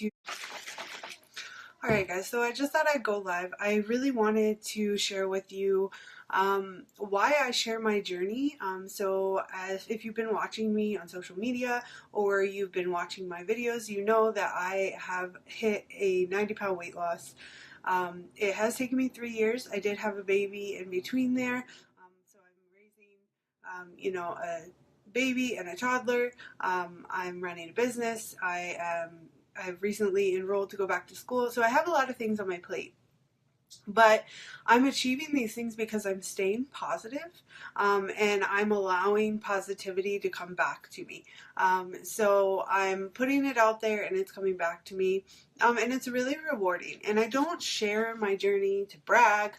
to... Alright guys, so I just thought I'd go live. I really wanted to share with you why I share my journey. So if you've been watching me on social media or you've been watching my videos, you know that I have hit a 90-pound weight loss. It has taken me 3 years. I did have a baby in between there. So I'm raising, a baby and a toddler. I'm running a business. I've recently enrolled to go back to school, so I have a lot of things on my plate. But I'm achieving these things because I'm staying positive, and I'm allowing positivity to come back to me. So I'm putting it out there and it's coming back to me, and it's really rewarding. And I don't share my journey to brag,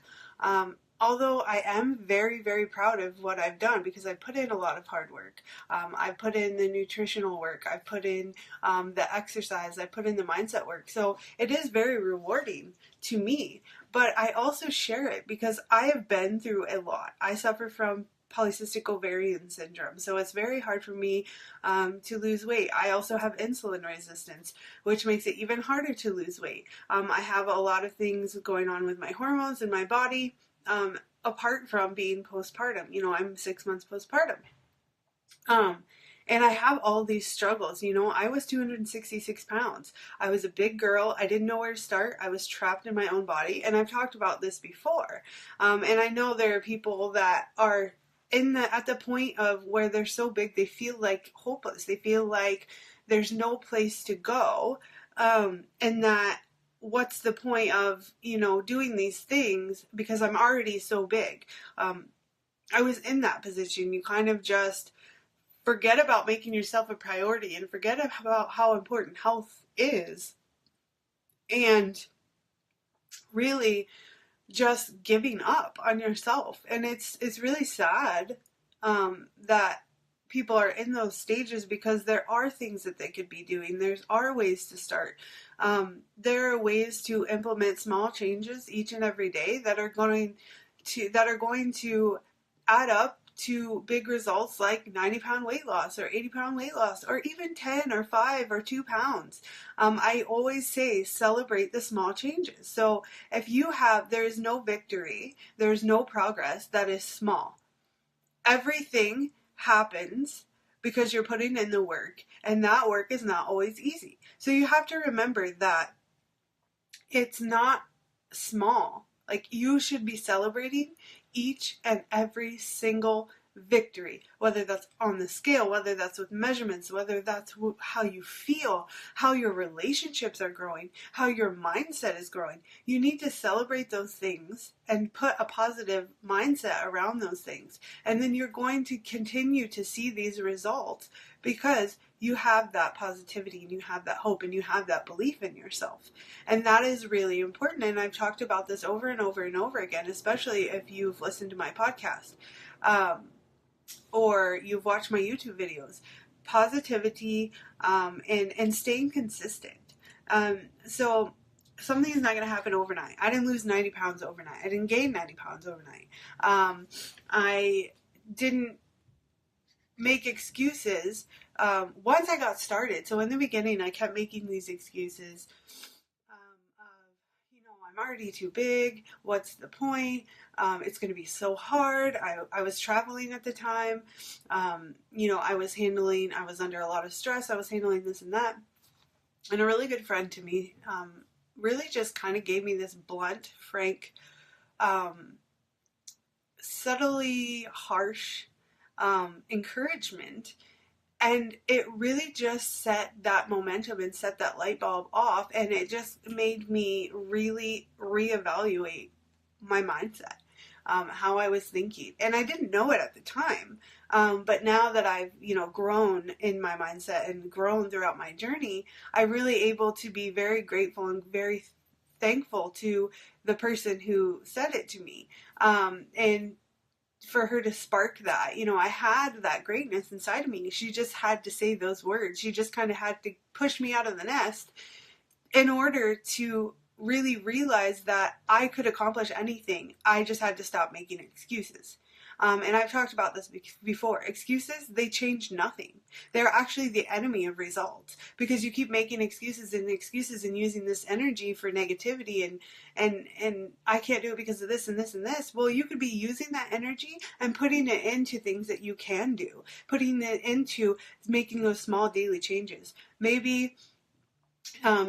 although I am very, very proud of what I've done because I put in a lot of hard work. I put in the nutritional work, I put in the exercise, I put in the mindset work. So it is very rewarding to me, but I also share it because I have been through a lot. I suffer from polycystic ovarian syndrome, so it's very hard for me to lose weight. I also have insulin resistance, which makes it even harder to lose weight. I have a lot of things going on with my hormones in my body. Apart from being postpartum, I'm 6 months postpartum. And I have all these struggles. I was 266 pounds. I was a big girl. I didn't know where to start. I was trapped in my own body. And I've talked about this before. And I know there are people that are at the point of where they're so big, they feel like hopeless. They feel like there's no place to go. And that what's the point of, doing these things because I'm already so big. I was in that position. You kind of just forget about making yourself a priority and forget about how important health is, and really just giving up on yourself. And it's really sad that people are in those stages because there are things that they could be doing. There are ways to start. There are ways to implement small changes each and every day that are going to add up to big results like 90-pound weight loss or 80-pound weight loss or even 10 or 5 or 2 pounds. I always say celebrate the small changes. So if there is no victory, there is no progress that is small. Everything happens because you're putting in the work, and that work is not always easy. So you have to remember that it's not small. Like, you should be celebrating each and every single victory, whether that's on the scale, whether that's with measurements, whether that's how you feel, how your relationships are growing, how your mindset is growing. You need to celebrate those things and put a positive mindset around those things. And then you're going to continue to see these results because you have that positivity and you have that hope and you have that belief in yourself. And that is really important. And I've talked about this over and over and over again, especially if you've listened to my podcast. Or you've watched my YouTube videos. Positivity and staying consistent. So something is not going to happen overnight. I didn't lose 90 pounds overnight. I didn't gain 90 pounds overnight. I didn't make excuses once I got started. So in the beginning, I kept making these excuses I'm already too big. What's the point? It's going to be so hard. I was traveling at the time. I was under a lot of stress. I was handling this and that. And a really good friend to me really just kind of gave me this blunt, frank, subtly harsh encouragement. And it really just set that momentum and set that light bulb off. And it just made me really reevaluate my mindset, how I was thinking. And I didn't know it at the time. But now that I've, grown in my mindset and grown throughout my journey, I'm really able to be very grateful and very thankful to the person who said it to me. And for her to spark that, I had that greatness inside of me. She just had to say those words. She just kind of had to push me out of the nest in order to really realize that I could accomplish anything. I just had to stop making excuses. And I've talked about this before. Excuses, they change nothing. They're actually the enemy of results, because you keep making excuses and using this energy for negativity and I can't do it because of this and this and this. Well, you could be using that energy and putting it into things that you can do, putting it into making those small daily changes. Maybe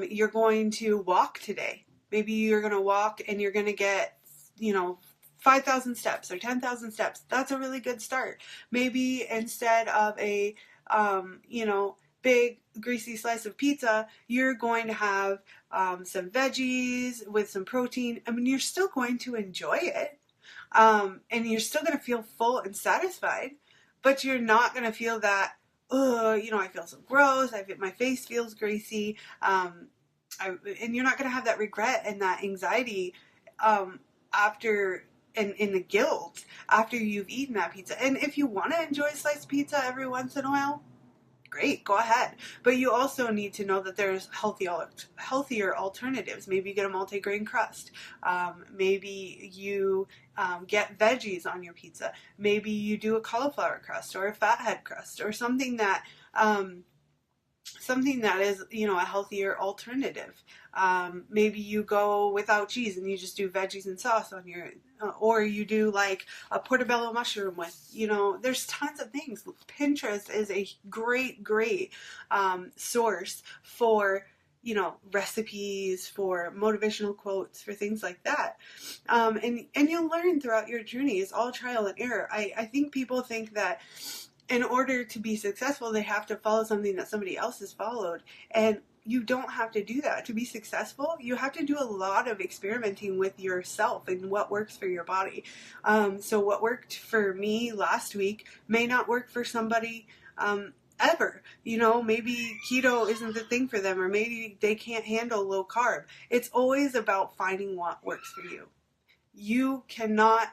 you're going to walk today. Maybe you're going to walk and you're going to get, 5,000 steps or 10,000 steps. That's a really good start. Maybe instead of a, big greasy slice of pizza, you're going to have some veggies with some protein. I mean, you're still going to enjoy it. And you're still going to feel full and satisfied, but you're not going to feel that, I feel so gross. My face feels greasy. And you're not going to have that regret and that anxiety after, and the guilt after you've eaten that pizza. And if you want to enjoy sliced pizza every once in a while, great, go ahead. But you also need to know that there's healthier alternatives. Maybe you get a multigrain crust. Maybe you get veggies on your pizza. Maybe you do a cauliflower crust or a fathead crust or something that is, a healthier alternative. Maybe you go without cheese and you just do veggies and sauce on your, or you do like a portobello mushroom with, there's tons of things. Pinterest is a great source for, recipes, for motivational quotes, for things like that. And you'll learn throughout your journey. It's all trial and error. I think people think that in order to be successful, they have to follow something that somebody else has followed. And you don't have to do that. To be successful, you have to do a lot of experimenting with yourself and what works for your body. So what worked for me last week may not work for somebody ever. Maybe keto isn't the thing for them, or maybe they can't handle low carb. It's always about finding what works for you. You cannot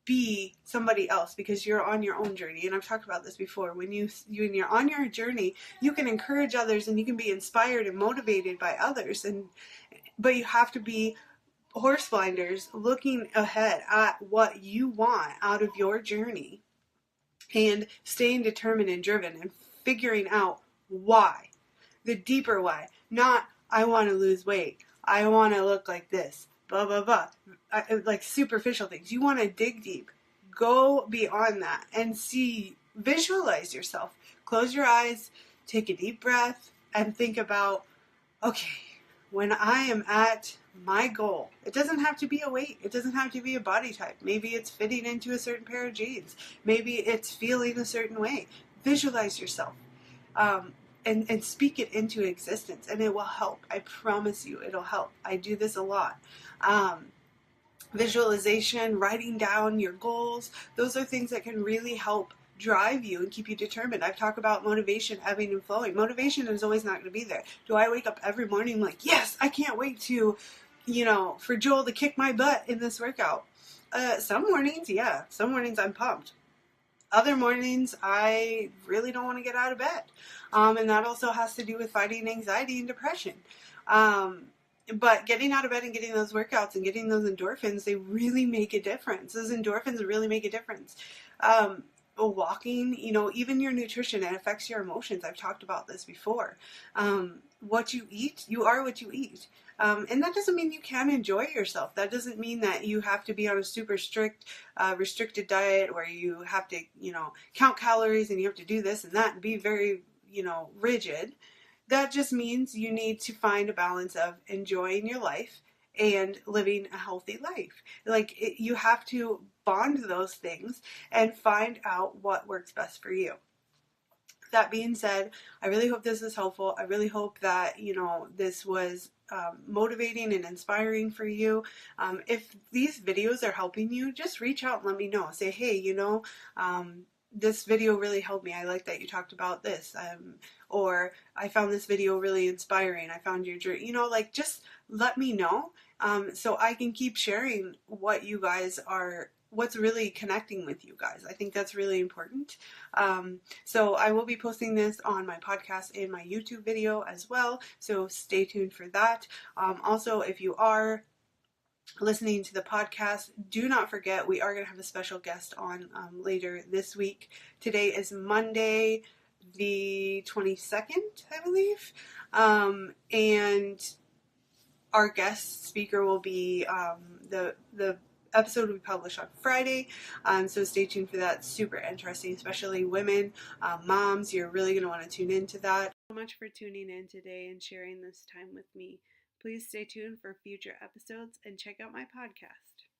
be somebody else because you're on your own journey. And I've talked about this before. When you're on your journey, you can encourage others and you can be inspired and motivated by others. But you have to be horse blinders, looking ahead at what you want out of your journey and staying determined and driven and figuring out why, the deeper why. Not, I want to lose weight, I want to look like this, blah, blah, blah. Like superficial things. You want to dig deep. Go beyond that and visualize yourself. Close your eyes, take a deep breath, and think about, okay, when I am at my goal, it doesn't have to be a weight. It doesn't have to be a body type. Maybe it's fitting into a certain pair of jeans. Maybe it's feeling a certain way. Visualize yourself. And speak it into existence, and it will help. I promise you, it'll help. I do this a lot. Visualization, writing down your goals, those are things that can really help drive you and keep you determined. I've talked about motivation ebbing and flowing. Motivation is always not going to be there. Do I wake up every morning like, yes, I can't wait to, for Joel to kick my butt in this workout? Some mornings, yeah. Some mornings I'm pumped. Other mornings, I really don't want to get out of bed. And that also has to do with fighting anxiety and depression. But getting out of bed and getting those workouts and getting those endorphins, they really make a difference. Those endorphins really make a difference. Walking, even your nutrition, it affects your emotions. I've talked about this before. What you eat, you are what you eat. And that doesn't mean you can't enjoy yourself. That doesn't mean that you have to be on a super strict, restricted diet where you have to, count calories and you have to do this and that and be very, rigid. That just means you need to find a balance of enjoying your life and living a healthy life. You have to bond those things and find out what works best for you. That being said, I really hope this is helpful. I really hope that, this was motivating and inspiring for you. If these videos are helping you, just reach out and let me know. Say, hey, this video really helped me. I like that you talked about this. Or I found this video really inspiring. I found your journey. Just let me know so I can keep sharing what's really connecting with you guys. I think that's really important. So I will be posting this on my podcast and my YouTube video as well. So stay tuned for that. Also, if you are listening to the podcast. Do not forget, we are going to have a special guest on later this week. Today is Monday, the 22nd, I believe. And our guest speaker will be the episode will be published on Friday, so stay tuned for that. Super interesting, especially women, moms. You're really going to want to tune into that. Thank you so much for tuning in today and sharing this time with me. Please stay tuned for future episodes and check out my podcast.